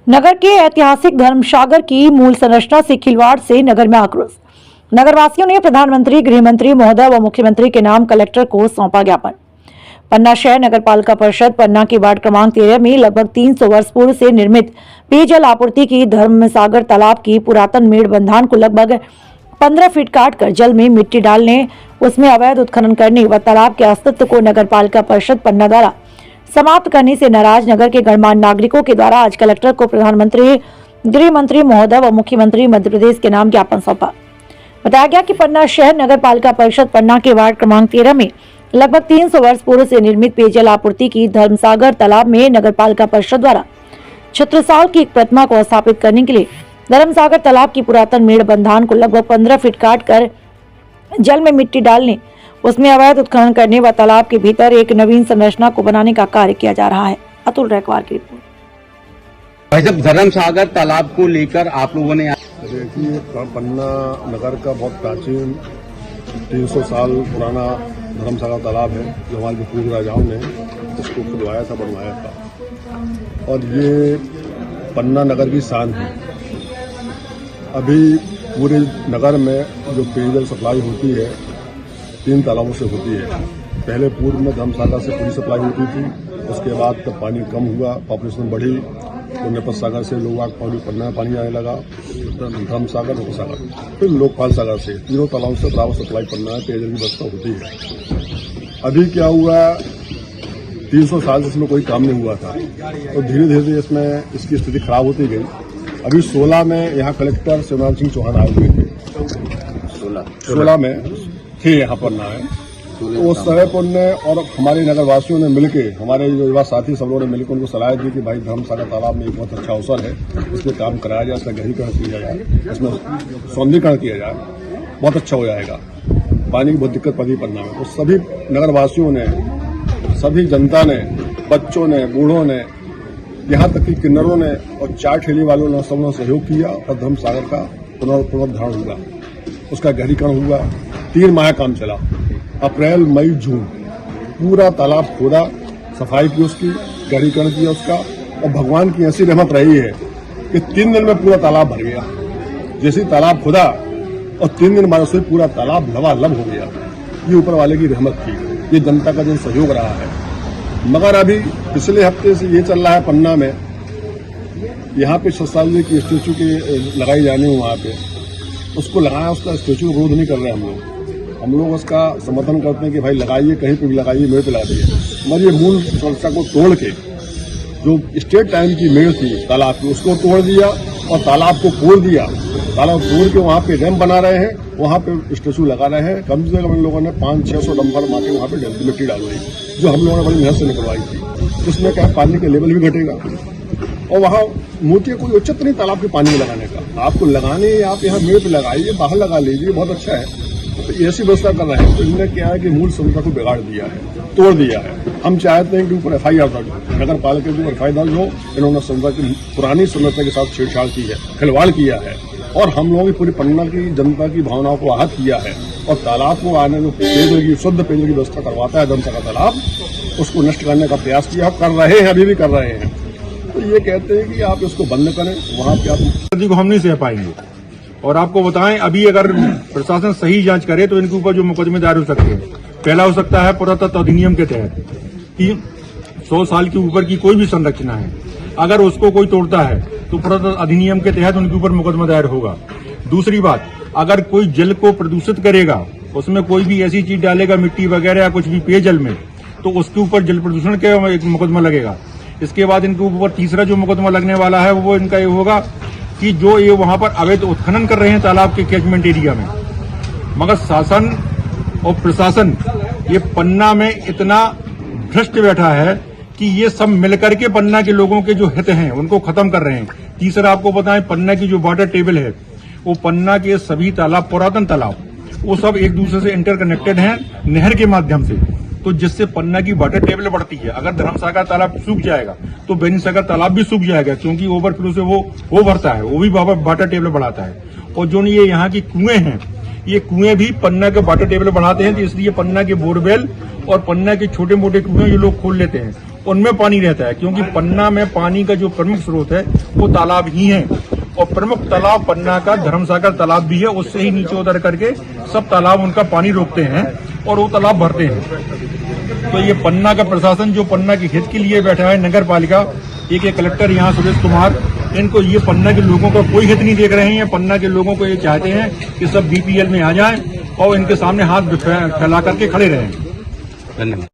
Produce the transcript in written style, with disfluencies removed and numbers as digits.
नगर के ऐतिहासिक धर्मसागर की मूल संरचना से खिलवाड़ से नगर में आक्रोश। नगरवासियों ने प्रधानमंत्री, गृह मंत्री महोदय व मुख्यमंत्री के नाम कलेक्टर को सौंपा ज्ञापन। पन्ना शहर नगर पालिका परिषद पन्ना के वार्ड क्रमांक 13 में लगभग 300 वर्ष पूर्व से निर्मित पेयजल आपूर्ति की धर्मसागर तालाब की पुरातन मेड़ बंधान को लगभग 15 फीट काटकर जल में मिट्टी डालने, उसमें अवैध उत्खनन करने व तालाब के अस्तित्व को नगर पालिका परिषद पन्ना द्वारा समाप्त करने से नाराज नगर के गणमान्य नागरिकों के द्वारा आज कलेक्टर को प्रधानमंत्री, गृह मंत्री महोदय व मुख्यमंत्री मध्य प्रदेश के नाम ज्ञापन सौंपा। बताया गया कि पन्ना शहर नगर पालिका परिषद पन्ना के वार्ड क्रमांक 13 में लगभग 300 वर्ष पूर्व से निर्मित पेयजल आपूर्ति की धर्मसागर तालाब में नगर पालिका परिषद द्वारा छत्रसाल की एक प्रतिमा को स्थापित करने के लिए धर्मसागर तालाब की पुरातन मेड़ बंधान को लगभग 15 फीट काटकर जल में मिट्टी डालने, उसमें अवैध उत्खनन करने व तालाब के भीतर एक नवीन संरचना को बनाने का कार्य किया जा रहा है। अतुल रैकवार की रिपोर्ट। भाई साहब, धर्मसागर तालाब को लेकर आप लोगों ने देखिए, पन्ना नगर का बहुत प्राचीन 300 साल पुराना धर्मसागर तालाब है जो हमारे पूर्व राजाओं ने इसको खुदवाया था, बनवाया था और ये पन्ना नगर की शान है। अभी पूरे नगर में जो पेयजल सप्लाई होती है 3 तालाबों से होती है। पहले पूर्व में धर्मसागर से पूरी सप्लाई होती थी, उसके बाद तब पानी कम हुआ, पॉपुलेशन बढ़ी तो नेपथ सागर से लोग पन्ना में पानी आने लगा, धर्मसागर नेपथ सागर, फिर लोकपाल सागर से तीनों तालाबों से बराबर सप्लाई पन्ना है, पेयजल की व्यवस्था होती है। अभी क्या हुआ, 300 साल से इसमें कोई काम नहीं हुआ था तो धीरे धीरे इसमें इसकी स्थिति खराब होती गई। अभी 16 में यहाँ कलेक्टर शिवराज सिंह चौहान आए हुए थे, 16 में थे यहाँ पन्ना है, तो उस समय पर उनने और हमारे नगरवासियों ने मिलकर, हमारे जो युवा साथी सब लोगों ने मिलकर उनको सलाह दी कि भाई धर्मसागर तालाब में एक बहुत अच्छा अवसर है, इसमें काम कराया जाए, इसका गहरीकरण किया जाए, इसमें सौंदर्यीकरण किया जाए, बहुत अच्छा हो जाएगा। पानी की बहुत दिक्कत पड़ी पन्ना में, तो सभी नगरवासियों ने, सभी जनता ने, बच्चों ने, बूढ़ों ने, यहाँ तक कि किन्नरों ने और 4 ठेले वालों ने सबने सहयोग किया और धर्मसागर का पुनर्धारण हुआ, उसका गहरीकरण हुआ। 3 माह काम चला, अप्रैल, मई, जून पूरा तालाब खोदा, सफाई की, उसकी गहरीकरण किया उसका, और भगवान की ऐसी रहमत रही है कि 3 दिन में पूरा तालाब भर गया। जैसे तालाब खुदा और 3 दिन बाद उससे पूरा तालाब लबालब हो गया। ये ऊपर वाले की रहमत थी, ये जनता का जो सहयोग रहा है। मगर अभी पिछले हफ्ते से ये चल रहा है पन्ना में, यहाँ पे छत्रसाल जी की स्टेचू की लगाई जानी, वहाँ पे उसको लगाया, उसका स्टेचू विरोध नहीं कर रहे हम लोग उसका समर्थन करते हैं कि भाई लगाइए, कहीं पे भी लगाइए, मेड़ पे लगा दीजिए। मगर ये मूल संरचना को तोड़ के जो स्टेट टाइम की मेड़ थी तालाब की, उसको तोड़ दिया और तालाब को खोल दिया। तालाब तोड़ के वहाँ पे डैम बना रहे हैं, वहाँ पे स्टेचू लगा रहे हैं। कम से कम इन लोगों ने 500-600 डंपर मार के वहाँ पे मिट्टी डाल दी, जो हम लोगों ने बड़ी मेहनत से निकलवाई थी। उसमें क्या पानी का लेवल भी घटेगा और वहाँ मोती कोई उचित नहीं तालाब के पानी में लगाने का। आपको लगाने, आप यहाँ मेड़ पे लगाइए, बाहर लगा लीजिए, बहुत अच्छा है। तो ऐसी व्यवस्था कर रहे हैं, तो इन्होंने क्या है कि मूल संरचना को बिगाड़ दिया है, तोड़ दिया है। हम चाहते हैं कि ऊपर FIR दर्ज हो, नगर पालिका के ऊपर FIR दर्ज हो। इन्होंने संरचना की, पुरानी संरचना के साथ छेड़छाड़ की है, खिलवाड़ किया है और हम लोगों की पूरी पन्ना की जनता की भावनाओं को आहत किया है। और तालाब को आने जो पेयजल की, शुद्ध पेयजल की व्यवस्था करवाता है धर्मसागर तालाब, उसको नष्ट करने का प्रयास किया, कर रहे हैं, अभी भी कर रहे हैं। तो ये कहते हैं कि आप इसको बंद करें, वहाँ पे आप को हम नहीं सह पाएंगे। और आपको बताएं, अभी अगर प्रशासन सही जांच करे तो इनके ऊपर जो मुकदमे दायर हो सकते हैं, पहला हो सकता है पुरातत्व अधिनियम के तहत कि 100 साल के ऊपर की कोई भी संरचना है, अगर उसको कोई तोड़ता है तो पुरातत्व अधिनियम के तहत उनके ऊपर मुकदमा दायर होगा। दूसरी बात, अगर कोई जल को प्रदूषित करेगा, उसमें कोई भी ऐसी चीज डालेगा, मिट्टी वगैरह या कुछ भी पेयजल में, तो उसके ऊपर जल प्रदूषण का एक मुकदमा लगेगा। इसके बाद इनके ऊपर तीसरा जो मुकदमा लगने वाला है वो इनका ये होगा कि जो ये वहां पर अवैध उत्खनन कर रहे हैं तालाब के कैचमेंट एरिया में। मगर शासन और प्रशासन ये पन्ना में इतना भ्रष्ट बैठा है कि ये सब मिलकर के पन्ना के लोगों के जो हित हैं उनको खत्म कर रहे हैं। तीसरा आपको बताएं, पन्ना की जो वाटर टेबल है, वो पन्ना के सभी तालाब, पुरातन तालाब, वो सब एक दूसरे से इंटरकनेक्टेड हैं नहर के माध्यम से, तो जिससे पन्ना की वाटर टेबल बढ़ती है। अगर धर्मसागर तालाब सूख जाएगा तो बेनीसागर तालाब भी सूख जाएगा, क्योंकि ओवरफ्लो से वो भरता है, वो भी वाटर टेबल बढ़ाता है। और जो ये यहाँ की कुएं हैं, ये कुएं भी पन्ना के वाटर टेबल बढ़ाते हैं, तो इसलिए पन्ना के बोरवेल और पन्ना के छोटे मोटे कुएं ये लोग खोल लेते हैं उनमें पानी रहता है, क्योंकि पन्ना में पानी का जो प्रमुख स्रोत है वो तालाब ही है। और प्रमुख तालाब पन्ना का धर्मसागर तालाब भी है, उससे ही नीचे उतर करके सब तालाब उनका पानी रोकते हैं और वो तालाब भरते हैं। तो ये पन्ना का प्रशासन जो पन्ना के हित के लिए बैठा है, नगर पालिका, एक कलेक्टर यहाँ सुरेश कुमार, इनको ये पन्ना के लोगों का कोई हित नहीं देख रहे हैं। पन्ना के लोगों को ये चाहते हैं कि सब बीपीएल में आ जाएं और इनके सामने हाथ फैला करके खड़े रहें। धन्यवाद।